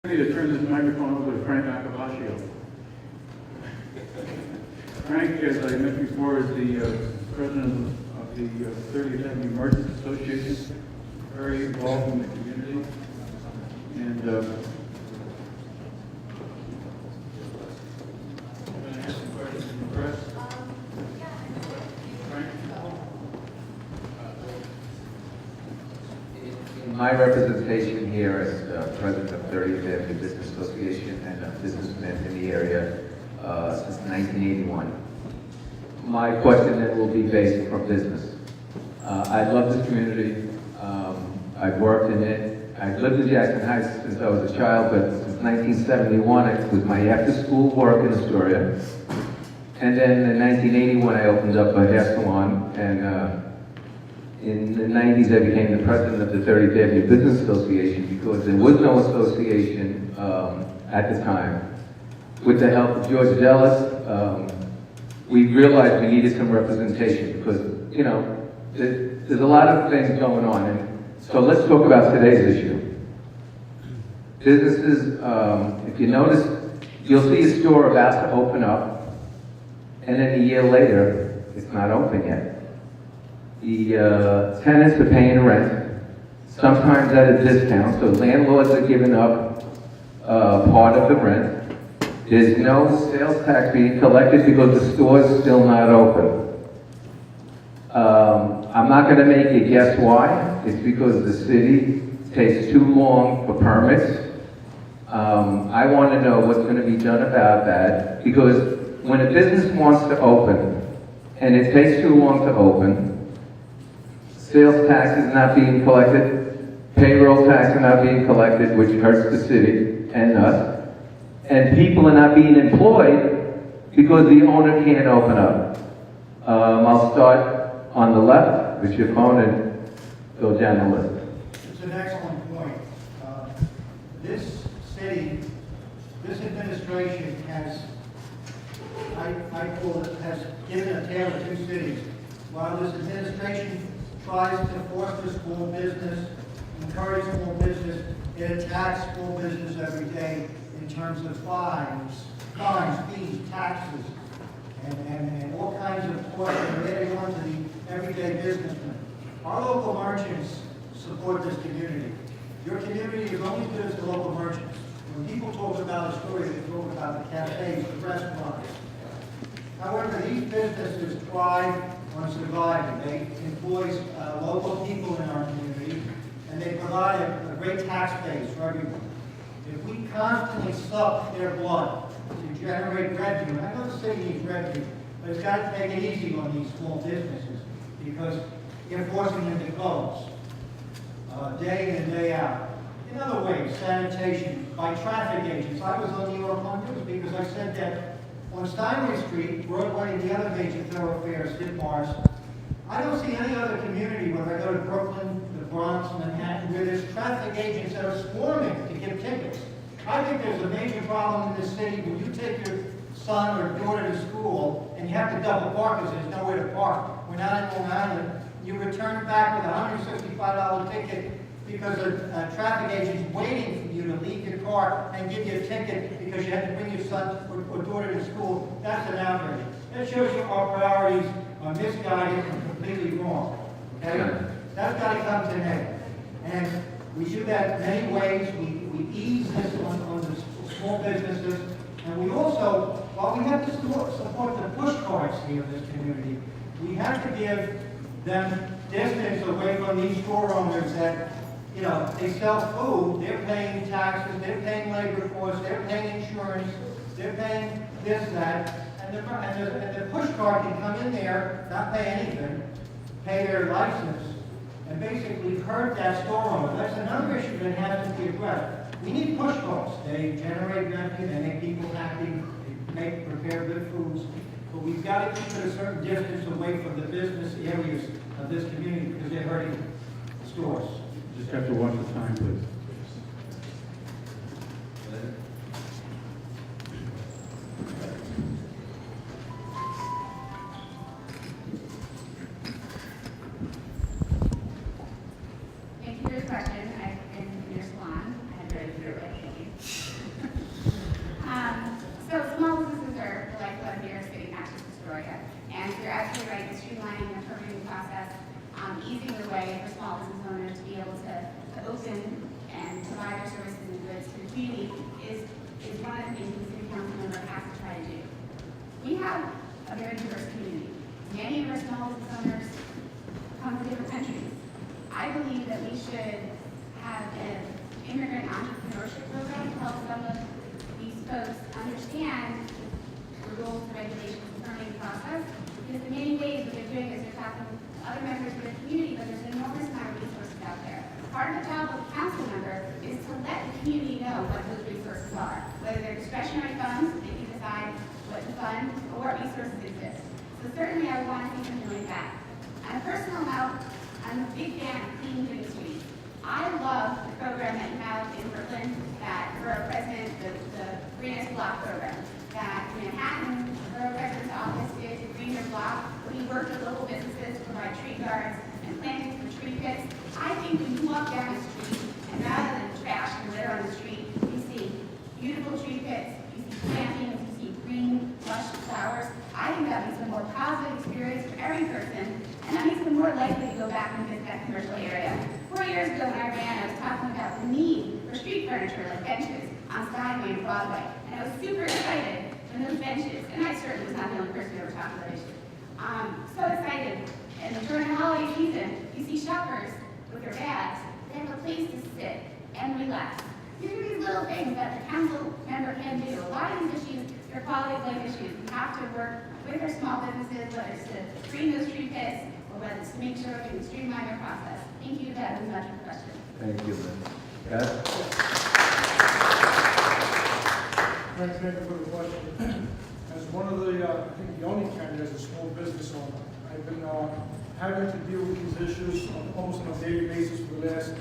I need to turn this microphone over to Frank Arcabascio. Frank, as I mentioned before, is the president of the 30th Avenue Merchants Association, very involved in the community. And I'm going to ask some questions from the press. Frank? My representation here as president of 30th Avenue Business Association and a businessman in the area since 1981. My question then will be based from business. I love this community. I've worked in it. I've lived in Jackson Heights since I was a child, but since 1971 it was my after-school work in Astoria. And then in 1981 I opened up a hair salon, and in the 90s, I became the president of the 30th Avenue Business Association because there was no association at the time. With the help of George Ellis, we realized we needed some representation because, you know, there's a lot of things going on. And so let's talk about today's issue. Businesses, if you notice, you'll see a store about to open up, and then a year later, it's not open yet. The tenants are paying rent, sometimes at a discount, so landlords are giving up part of the rent. There's no sales tax being collected because the store's still not open. I'm not going to make you guess why. It's because the city takes too long for permits. I want to know what's going to be done about that, because when a business wants to open and it takes too long to open, sales tax is not being collected, payroll tax is not being collected, which hurts the city and us, and people are not being employed because the owner can't open up. I'll start on the left with your phone and go down the list. It's an excellent point. This city, this administration has, I call it, has given a tale of two cities. While this administration tries to foster small business, encourage small business, it attacks small business every day in terms of fines, fees, taxes, and all kinds of costs that are added on to the everyday businessman. Our local merchants support this community. Your community is only as good as the local merchants. When people talk about Astoria, they talk about the cafes, the restaurants. However, these businesses thrive on surviving. They employ local people in our community, and they provide a great tax base for everyone. If we constantly suck their blood to generate revenue, I know the city needs revenue, but it's got to make it easy on these small businesses, because you're forcing them to close day in and day out. In other ways, sanitation, by traffic agents. I was on New York on News because I said that on Steinway Street, Broadway, and the other major thoroughfares, skid bars, I don't see any other community, whether I go to Brooklyn, the Bronx, Manhattan, where there's traffic agents that are swarming to give tickets. I think there's a major problem in this city when you take your son or daughter to school and you have to double park because there's nowhere to park. We're not in Long Island. You return back with a $165 ticket because a traffic agent's waiting for you to leave your car and give you a ticket because you had to bring your son or daughter to school. That's an outrage. That shows you our priorities are misguided and completely wrong. Okay? That's got to come to an end. And we do that many ways. We ease this on the small businesses. And we also, while we have to support the push carts here in this community, we have to give them distance away from these store owners that, you know, they sell food, they're paying taxes, they're paying labor costs, they're paying insurance, they're paying this, that, and the push cart can come in there, not pay anything, pay their license, and basically hurt that store owner. That's another issue that has to be addressed. We need push carts. They generate revenue, they make people happy, they prepare good foods, but we've got to keep it a certain distance away from the business areas of this community because they're hurting the stores. Just have to watch the time, please. Thank you for the question. I've been in your salon. I had very few questions. resources are, whether they're discretionary funds, they can decide what to fund, or what resources exist. So certainly I would want to see them doing that. On a personal note, I'm a big fan of clean green streets. I love the program that you have in Brooklyn, that Borough President, the Greenest Block program, that Manhattan, the Borough President's office did the Greener Block, where he worked with local businesses to provide tree guards and plantings for tree pits. I think when you walk down the street, and rather than trash and litter on the street, you see beautiful tree pits, you see plantings, you see green, lush flowers. I think that makes a more positive experience for every person, and that makes them more likely to go back and visit that commercial area. 4 years ago when I ran, I was talking about the need for street furniture like benches on Steinway and Broadway, and I was super excited when those benches, and I certainly was not the only person who ever talked about that issue. So excited, and during the holiday season, you see shoppers with their bags, they have a place to sit and relax. These are these little things that the council member can do. A lot of these issues are quality of life issues. We have to work with our small businesses, whether it's to screen those tree pits, or whether it's to make sure we can streamline their process. Thank you, that was much of the question. Thank you, Lynn. Scott? Thank you for the question. As one of the, I think the only candidate as a small business owner, I've been having to deal with these issues almost on a daily basis for the last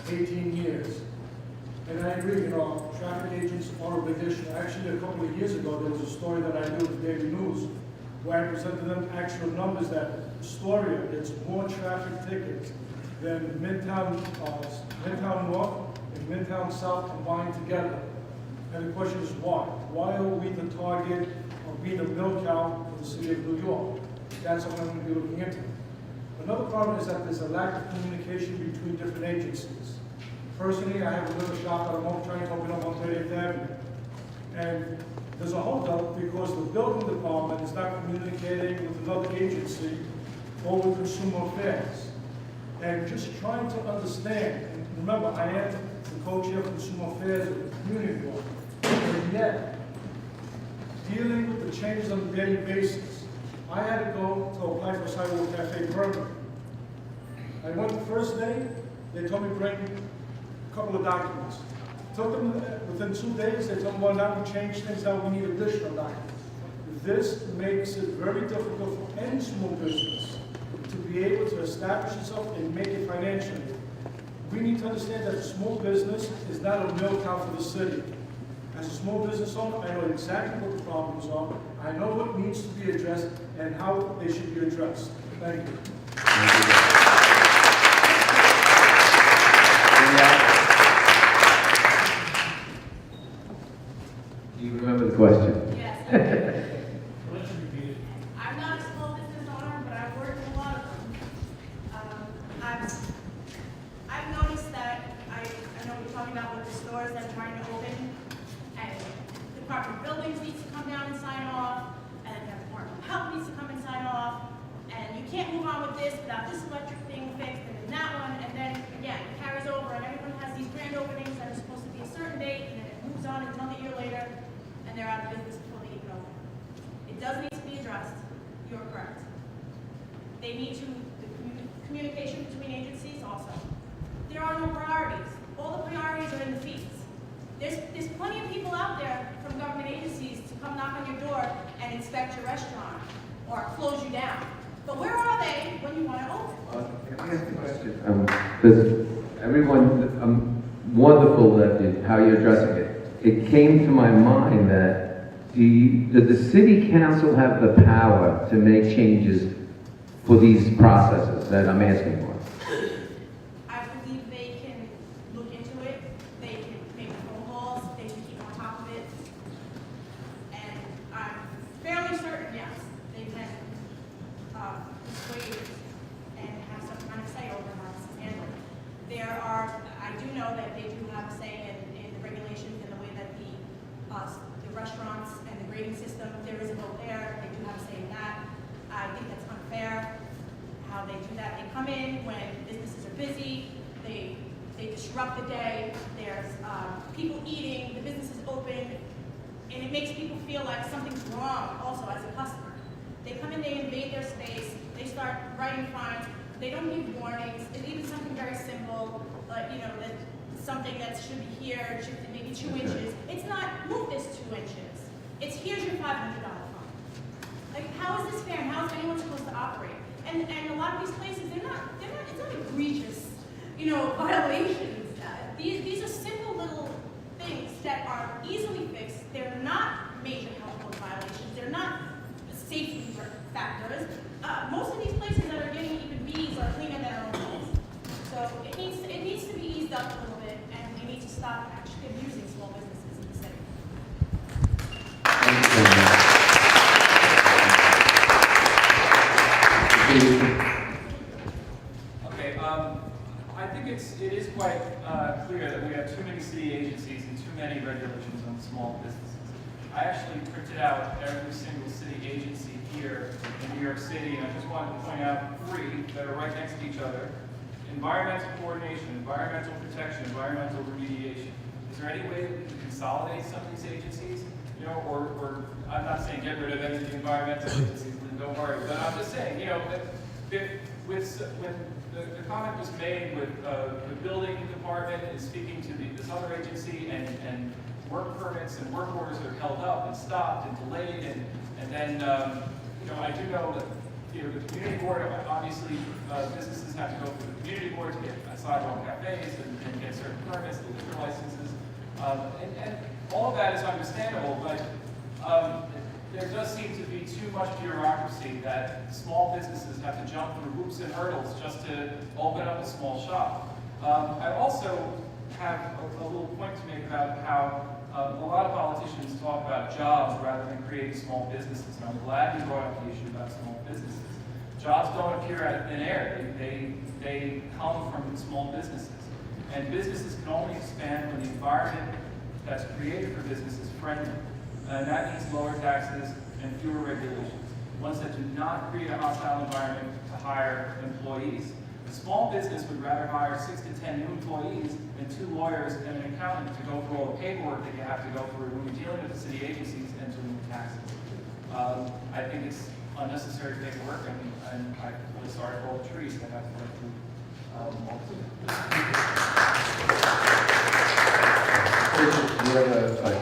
18 years. And I agree, traffic agents are a big issue. Actually, a couple of years ago, there was a story that I did with the Daily News, where I presented them actual numbers that Astoria gets more traffic tickets than Midtown North and Midtown South combined together. And the question is why? Why are we the target of being a mill cow for the city of New York? That's what I'm going to be looking into. Another problem is that there's a lack of communication between different agencies. Personally, I have a little shop that I'm trying to open up on 30th Avenue. And there's a holdup because the building department is not communicating with another agency or with consumer affairs. And just trying to understand, and remember, I am the co-chair of consumer affairs of the community board. And yet, dealing with the changes on a daily basis, I had to go to apply for a sidewalk cafe permit. I went the first day, they told me to bring a couple of documents. Took them within 2 days, they told me, well, now we changed things, now we need additional documents. This makes it very difficult for any small business to be able to establish itself and make it financially. We need to understand that a small business is not a mill cow for the city. As a small business owner, I know exactly what the problems are. I know what needs to be addressed and how they should be addressed. Thank you. Do you remember the question? Yes. I'm not a small business owner, but I've worked in a lot of them. I've noticed that, I know we're talking about with the stores that are trying to open, and the Department of Buildings needs to come down and sign off, and the Department of Health needs to come and sign off, and you can't move on with this without this electric thing fixed, and then that one, and then, again, it carries over, and everyone has these grand openings that are supposed to be a certain date, and then it moves on until a year later, and they're out of business before they even open. It does need to be addressed. You're correct. They need to, the communication between agencies also. There are no priorities. All the priorities are in the fees. There's plenty of people out there from government agencies to come knock on your door and inspect your restaurant or close you down. But where are they when you want to open? Can I ask a question? Does everyone, wonderful that how you're addressing it. It came to my mind that does the city council have the power to make changes for these processes that I'm asking for? I believe they can look into it. They can make phone calls. They can keep on top of it. And I'm fairly certain, yes, they can persuade and have some kind of say over how this is handled. I do know that they do have a say in the regulations and the way that the restaurants and the grading system, there is a vote there. They do have a say in that. I think that's unfair how they do that. They come in when businesses are busy. They disrupt the day. There's people eating. The business is open. And it makes people feel like something's wrong also as a customer. They come in, they invade their space. They start writing fines. They don't give warnings. It's even something very simple, like, that something that should be here, should be maybe 2 inches. It's not, move this 2 inches. It's here's your $500 fine. Like, how is this fair, and how is anyone supposed to operate? And a lot of these places, it's not egregious, violations. These are simple little things that are easily fixed. They're not major health code violations. They're not safety factors. Most of these places that are getting even B's are cleaner than our own homes. So it needs to be eased up a little bit, and we need to stop actually abusing small businesses in the city. Okay, I think it is quite clear that we have too many city agencies and too many regulations on small businesses. I actually printed out every single city agency here in New York City, and I just wanted to point out 3 that are right next to each other. Environmental coordination, environmental protection, environmental remediation. Is there any way that we can consolidate some of these agencies? Or I'm not saying get rid of any of the environmental agencies, don't worry, but I'm just saying, when the comment was made with the building department is speaking to this other agency, and work permits and work orders are held up and stopped and delayed, and then I do know that the community board, obviously businesses have to go through the community board to get sidewalk cafes and get certain permits, the liquor licenses, and all of that is understandable, but there does seem to be too much bureaucracy that small businesses have to jump through hoops and hurdles just to open up a small shop. I also have a little point to make about how a lot of politicians talk about jobs rather than creating small businesses, and I'm glad you brought up the issue about small businesses. Jobs don't appear out of thin air. They come from small businesses. And businesses can only expand when the environment that's created for business is friendly. And that means lower taxes and fewer regulations, ones that do not create a hostile environment to hire employees. A small business would rather hire 6 to 10 new employees than 2 lawyers and an accountant to go through all the paperwork that you have to go through when you're dealing with the city agencies and doing the taxes. I think it's unnecessary paperwork, and I feel sorry for all the trees that have to go through all the We have a